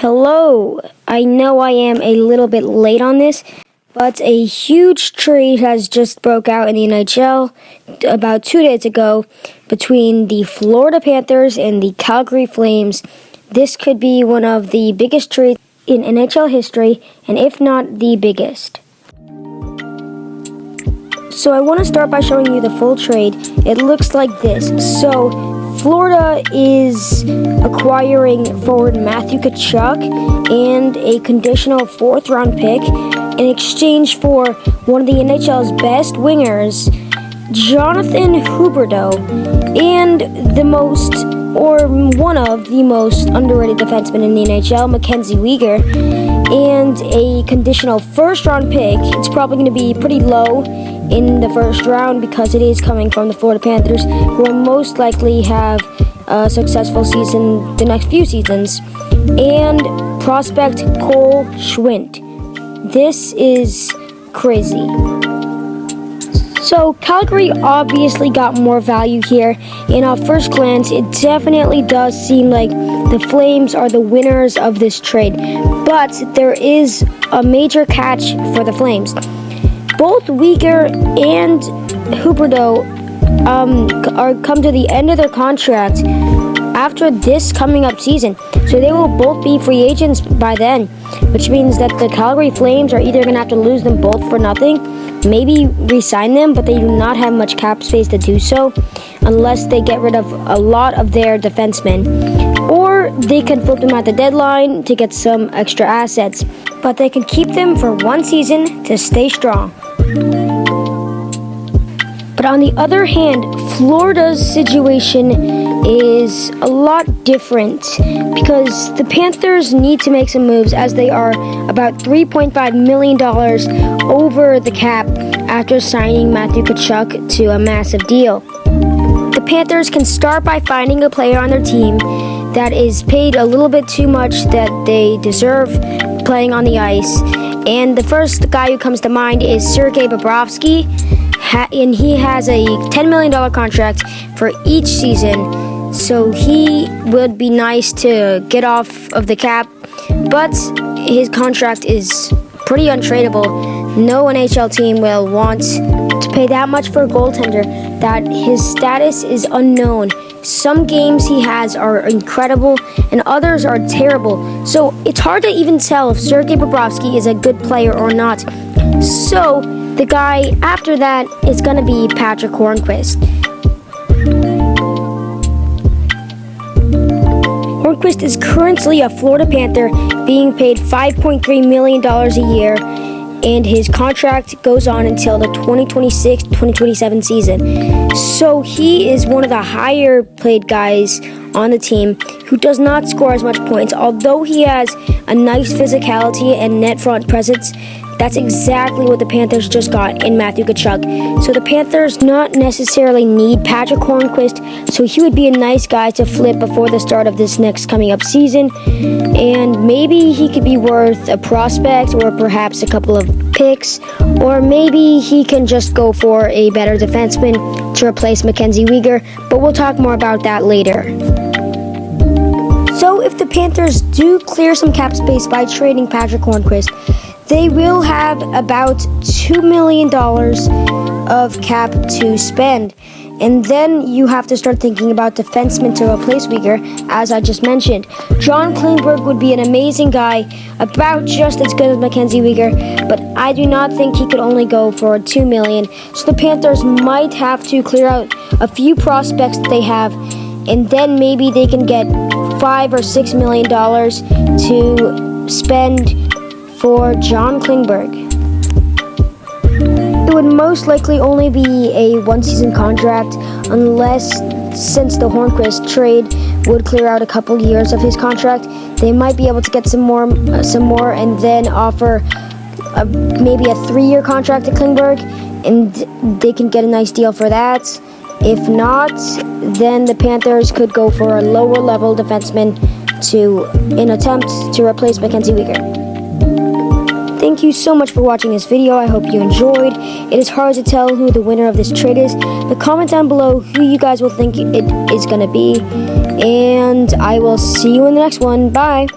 Hello, I know I am a little bit late on this, but a huge trade has just broke out in the NHL about 2 days ago between the Florida Panthers and the Calgary Flames. This could be one of the biggest trades in NHL history, and if not the biggest. So I want to start by showing you the full trade. It looks like this. So Florida is acquiring forward Matthew Tkachuk and a conditional 4th-round pick in exchange for one of the NHL's best wingers, Jonathan Huberdeau, and one of the most underrated defensemen in the NHL, Weegar, and a conditional 1st-round pick. It's probably going to be pretty low in the 1st round because it is coming from the Florida Panthers, who will most likely have a successful season the next few seasons, and prospect Cole Schwint. This is crazy. So Calgary obviously got more value here, and at first glance it definitely does seem like the Flames are the winners of this trade, but there is a major catch for the Flames. Both Weegar and Huberdeau are come to the end of their contract after this coming up season, so they will both be free agents by then, which means that the Calgary Flames are either going to have to lose them both for nothing, maybe re-sign them, but they do not have much cap space to do so unless they get rid of a lot of their defensemen, or they can flip them at the deadline to get some extra assets, but they can keep them for one season to stay strong. But on the other hand, Florida's situation is a lot different because the Panthers need to make some moves, as they are about $3.5 million over the cap after signing Matthew Tkachuk to a massive deal. The Panthers can start by finding a player on their team that is paid a little bit too much that they deserve playing on the ice. And the first guy who comes to mind is Sergei Bobrovsky, and he has a $10 million contract for each season, so he would be nice to get off of the cap, but his contract is pretty untradeable. No NHL team will want to pay that much for a goaltender that his status is unknown. Some games he has are incredible and others are terrible, so it's hard to even tell if Sergei Bobrovsky is a good player or not. So the guy after that is going to be Patrick Hornqvist. Hornqvist is currently a Florida Panther being paid $5.3 million a year, and his contract goes on until the 2026-2027 season. So he is one of the higher paid guys on the team who does not score as much points, although he has a nice physicality and net front presence. That's exactly what the Panthers just got in Matthew Tkachuk. So the Panthers not necessarily need Patrick Hornqvist, so he would be a nice guy to flip before the start of this next coming up season. And maybe he could be worth a prospect or perhaps a couple of picks, or maybe he can just go for a better defenseman to replace Weegar, but we'll talk more about that later. So if the Panthers do clear some cap space by trading Patrick Hornqvist, they will have about $2 million of cap to spend. And then you have to start thinking about defensemen to replace Weegar, as I just mentioned. John Klingberg would be an amazing guy, about just as good as Weegar, but I do not think he could only go for $2 million. So the Panthers might have to clear out a few prospects that they have, and then maybe they can get $5 or $6 million to spend for John Klingberg. It would most likely only be a one-season contract, since the Hornqvist trade would clear out a couple years of his contract, they might be able to get some more, and then offer maybe a 3-year contract to Klingberg, and they can get a nice deal for that. If not, then the Panthers could go for a lower-level defenseman in attempt to replace Weegar. Thank you so much for watching this video. I hope you enjoyed. It is hard to tell who the winner of this trade is, but comment down below who you guys will think it is going to be, and I will see you in the next one. Bye!